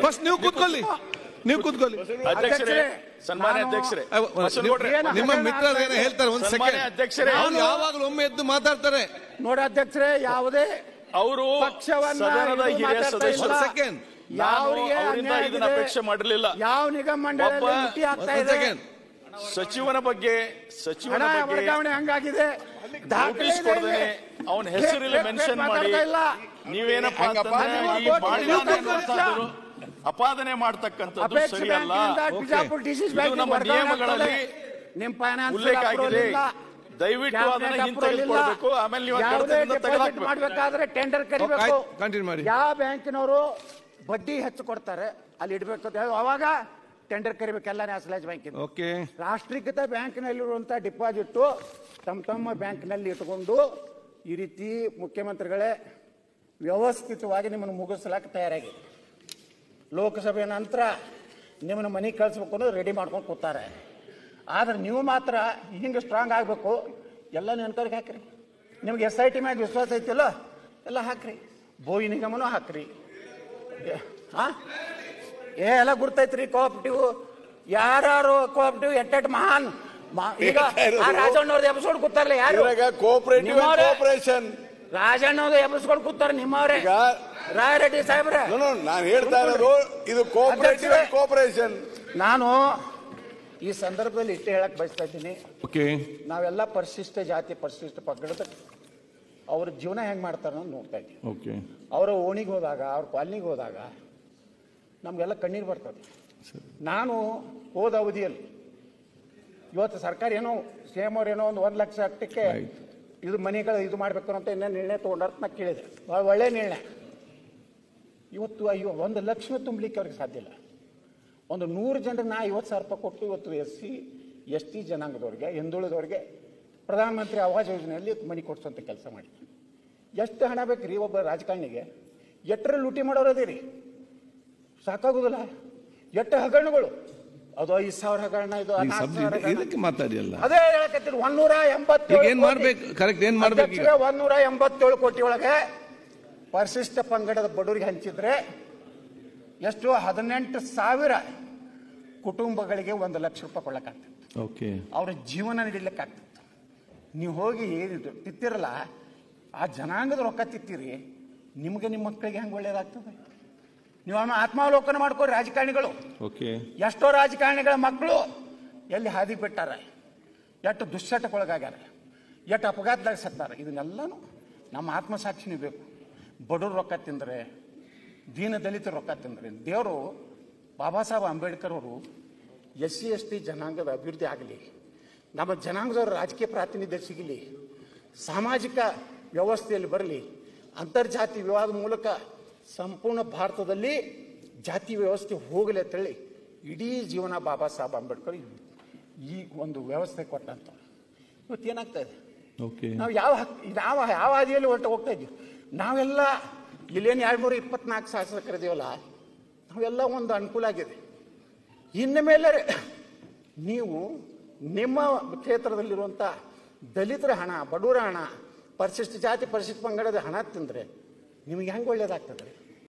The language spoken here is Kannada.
ಫಸ್ಟ್ ನೀವು ಕೂತ್ಕೊಳ್ಳಿ, ನೀವು ಕೂತ್ಕೊಳ್ಳಿ. ಅಧ್ಯಕ್ಷರೇ, ಸನ್ಮಾನ್ಯ ಅಧ್ಯಕ್ಷರೇ, ನಿಮ್ಮ ಮಿತ್ರರು ಏನೋ ಹೇಳ್ತಾರೆ. ಒಂದು ಸೆಕೆಂಡ್ ಅಧ್ಯಕ್ಷರೇ, ಯಾವಾಗಲೂ ಒಮ್ಮೆ ಎದ್ದು ಮಾತಾಡ್ತಾರೆ ನೋಡಿ ಅಧ್ಯಕ್ಷರೇ. ಯಾವುದೇ ಅವರು ಸದನದ ಹಿರಿಯ ಸದಸ್ಯರು. ಸೆಕೆಂಡ್ ಅವರಿಂದ ಇದನ್ನ ಅಪೇಕ್ಷೆ ಮಾಡಿರಲಿಲ್ಲ. ಯಾವ ನಿಗಮ ಮಂಡಳಿ ಸಚಿವನ ಬಗ್ಗೆ ವರ್ಗಾವಣೆ ಹಂಗಾಗಿದೆ, ನೋಟಿಸ್ ಕೊಡದೇನೆ ಅವನ ಹೆಸರಲ್ಲಿ ಮೆನ್ಷನ್ ಮಾಡಿ ನೀವೇನಪ್ಪ ಅಪಾದನೆ ಮಾಡ್ತಕ್ಕಂಥದ್ದು ಸರಿಯಲ್ಲ. ನಮ್ಮ ನಿಯಮಗಳಲ್ಲಿ ಉಲ್ಲೇಖ ಆಗಿದೆ. ದಯವಿಟ್ಟು ಅದನ್ನ ಹಿಂತೆಗೆದುಕೊಳ್ಬೇಕು. ಆಮೇಲೆ ನೀವು ಮಾಡ್ಬೇಕಾದ್ರೆ ಟೆಂಡರ್ ಕರಿಬೇಕು. ಯಾವ ಬ್ಯಾಂಕಿನವರು ಬಡ್ಡಿ ಹೆಚ್ಚು ಕೊಡ್ತಾರೆ ಅಲ್ಲಿ ಇಡಬೇಕು, ಅವಾಗ ಟೆಂಡರ್ ಕರಿಬೇಕು. ಎಲ್ಲ ನ್ಯಾಷನಲೈಸ್ ಬ್ಯಾಂಕಿನ ರಾಷ್ಟ್ರೀಕೃತ ಬ್ಯಾಂಕ್ನಲ್ಲಿರುವಂತಹ ಡಿಪಾಸಿಟ್ ತಮ್ಮ ಬ್ಯಾಂಕ್ನಲ್ಲಿ ಇಟ್ಕೊಂಡು ಈ ರೀತಿ ಮುಖ್ಯಮಂತ್ರಿಗಳೇ ವ್ಯವಸ್ಥಿತವಾಗಿ ನಿಮ್ಮನ್ನು ಮುಗಿಸ್ಲಾಕ ತಯಾರಾಗಿದೆ. ಲೋಕಸಭೆ ನಂತರ ನಿಮ್ಮನ್ನು ಮನೆಗೆ ಕಳಿಸ್ಬೇಕು ಅನ್ನೋದು ರೆಡಿ ಮಾಡ್ಕೊಂಡು ಕೂತಾರೆ. ಆದ್ರೆ ನೀವು ಮಾತ್ರ ಹಿಂಗೆ ಸ್ಟ್ರಾಂಗ್ ಆಗಬೇಕು. ಎಲ್ಲ ನೆನ್ಕರಿಗೆ ಹಾಕ್ರಿ. ನಿಮ್ಗೆ SIT ಮ್ಯಾಗ ವಿಶ್ವಾಸ ಐತಿಲ್ಲ, ಎಲ್ಲ ಹಾಕ್ರಿ. ಬೋಯಿ ನಿಗಮನೂ ಹಾಕ್ರಿ. ಎಲ್ಲ ಗುರ್ತೈತ್ರಿ. ಕೋಆಪರೇಟಿವ್ ಯಾರು ಕೋಆಪರೇಟಿವ್ ಎಟ್ಟೆಟ್ ಮಹಾನ್ ಈಗ ರಾಜಣ್ಣವ್ರದ್ದು ಎಬ್ಸ್ಕೊಂಡು ಕೂತಾರಲ್ಲ, ಯಾರು ಕೋಆಪರೇಷನ್ ರಾಜಣ್ಣವ್ರದ್ದು ಎಬ್ಸ್ಕೊಂಡು ಕೂತಾರ ನಿಮ್ಮವ್ರೆ ರಾಯರೆಡ್ಡಿ ಸಾಹೇಬ್ರೆ. ನಾನು ಹೇಳ್ತಾ ಇರೋದು ಇದು ಕೋಆಪರೇಟಿವ್ ಕೋಆಪರೇಷನ್. ನಾನು ಈ ಸಂದರ್ಭದಲ್ಲಿ ಇಷ್ಟೇ ಹೇಳಕ್ ಬಯಸ್ತಾ ಇದ್ದೀನಿ. ನಾವೆಲ್ಲ ಪರಿಶಿಷ್ಟ ಜಾತಿ ಪರಿಶಿಷ್ಟ ಪಂಗಡದ ಅವ್ರ ಜೀವನ ಹೆಂಗ್ ಮಾಡ್ತಾರ ನೋಡ್ತಾ ಇದ್ದೀವಿ. ಅವರ ಓಣಿಗೆ ಹೋದಾಗ, ಅವ್ರ ಕಾಲನಿಗೆ ಹೋದಾಗ ನಮ್ಗೆಲ್ಲ ಕಣ್ಣೀರು ಬರ್ತದೆ. ನಾನು ಹೋದ ಅವಧಿಯಲ್ಲಿ ಇವತ್ತು ಸರ್ಕಾರ ಏನೋ CM ಅವ್ರು ಏನೋ 1 ಲಕ್ಷ ಅಷ್ಟಕ್ಕೆ ಇದು ಮನೆಗಳು ಇದು ಮಾಡ್ಬೇಕು ಅಂತ ಇನ್ನೂ ನಿರ್ಣಯ ತಗೊಂಡಾರ ನಾ ಕೇಳಿದೆ. ಭಾಳ ಒಳ್ಳೆ ನಿರ್ಣಯ. ಇವತ್ತು 1 ಲಕ್ಷ ತುಂಬಲಿಕ್ಕೆ ಅವ್ರಿಗೆ ಸಾಧ್ಯ ಇಲ್ಲ. ಒಂದು 100 ಜನರಿಗೆ ನಾ 50,000 ರೂಪಾಯಿ ಕೊಟ್ಟು ಇವತ್ತು SC ST ಜನಾಂಗದವ್ರಿಗೆ, ಹಿಂದುಳಿದವ್ರಿಗೆ ಪ್ರಧಾನಮಂತ್ರಿ ಆವಾಸ್ ಯೋಜನೆಯಲ್ಲಿ ಮನೆ ಕೊಡಿಸುವಂಥ ಕೆಲಸ ಮಾಡಿ. ಎಷ್ಟು ಹಣ ಬೇಕ್ರಿ ಒಬ್ಬ ರಾಜಕಾರಣಿಗೆ? ಎಟ್ಟರ ಲೂಟಿ ಮಾಡೋರದೇರಿ, ಸಾಕಾಗುದಿಲ್ಲ. ಎಷ್ಟು ಹಗರಣಗಳು, ಅದು 5,000 ಹಗರಣ, ಇದು ಮಾತಾಡಿಯಲ್ಲ. ಅದೇ ಹೇಳಕತ್ತೀರಿ. 187 ಕೋಟಿ ಒಳಗೆ ಪರಿಶಿಷ್ಟ ಪಂಗಡದ ಬಡವರಿಗೆ ಹಂಚಿದ್ರೆ ಎಷ್ಟು? 18,000 ಕುಟುಂಬಗಳಿಗೆ 1 ಲಕ್ಷ ರೂಪಾಯಿ ಕೊಳ್ಳಕ್ಕಾಗ್ತದೆ. ಅವ್ರ ಜೀವನ ನಡೀಲಿಕ್ಕಾಗ್ತದೆ. ನೀವು ಹೋಗಿ ತಿತ್ತಿರಲ್ಲ, ಆ ಜನಾಂಗದ ರೊಕ್ಕ ತಿತ್ತೀರಿ, ನಿಮ್ಗೆ ನಿಮ್ಮ ಮಕ್ಕಳಿಗೆ ಹೆಂಗೆ ಒಳ್ಳೇದಾಗ್ತದೆ? ನೀವು ಆತ್ಮಾವಲೋಕನ ಮಾಡ್ಕೊರಿ. ರಾಜಕಾರಣಿಗಳು ಎಷ್ಟೋ ರಾಜಕಾರಣಿಗಳ ಮಕ್ಕಳು ಎಲ್ಲಿ ಹಾದಿ ಬಿಟ್ಟಾರ, ಎಷ್ಟು ದುಶ್ಚಟಕ್ಕೊಳಗಾಗ್ಯಾರ, ಎಷ್ಟು ಅಪಘಾತದಾಗ ಸತ್ತಾರ. ಇದನ್ನೆಲ್ಲನೂ ನಮ್ಮ ಆತ್ಮಸಾಕ್ಷಿನೂ ಬೇಕು. ಬಡವ್ರ ರೊಕ್ಕ ತಿಂದರೆ, ದೀನ ದಲಿತರ ರೊಕ್ಕ ತಿಂದರೆ, ದೇವರು ಬಾಬಾ ಸಾಹೇಬ್ ಅಂಬೇಡ್ಕರ್ ಅವರು SC ST ಜನಾಂಗದ ಅಭಿವೃದ್ಧಿ ಆಗಲಿ, ನಮ್ಮ ಜನಾಂಗದವರು ರಾಜಕೀಯ ಪ್ರಾತಿನಿಧ್ಯ ಸಿಗಲಿ, ಸಾಮಾಜಿಕ ವ್ಯವಸ್ಥೆಯಲ್ಲಿ ಬರಲಿ, ಅಂತರ್ಜಾತಿ ವಿವಾದ ಮೂಲಕ ಸಂಪೂರ್ಣ ಭಾರತದಲ್ಲಿ ಜಾತಿ ವ್ಯವಸ್ಥೆ ಹೋಗಲಿ ಅಂತೇಳಿ ಇಡೀ ಜೀವನ ಬಾಬಾ ಸಾಹೇಬ್ ಅಂಬೇಡ್ಕರ್ ಈ ಒಂದು ವ್ಯವಸ್ಥೆ ಕೊಟ್ಟಂತ. ಇವತ್ತು ಏನಾಗ್ತಾ ಇದೆ? ನಾವು ಯಾವ ಹಾದಿಯಲ್ಲಿ ಹೋಗ್ತಾ ಇದ್ದೀವಿ? ನಾವೆಲ್ಲ ಇಲ್ಲೇನು 224 ಶಾಸಕರಿದೀವಲ್ಲ, ನಾವೆಲ್ಲ ಒಂದು ಅನುಕೂಲ ಆಗಿದೆ. ಇನ್ನು ಮೇಲೆ ನೀವು ನಿಮ್ಮ ಕ್ಷೇತ್ರದಲ್ಲಿರುವಂಥ ದಲಿತರ ಹಣ, ಬಡವರ ಹಣ, ಪರಿಶಿಷ್ಟ ಜಾತಿ ಪರಿಶಿಷ್ಟ ಪಂಗಡದ ಹಣ ತಿಂದರೆ ನಿಮಗೆ ಹೆಂಗೆ ಒಳ್ಳೇದಾಗ್ತದೆ?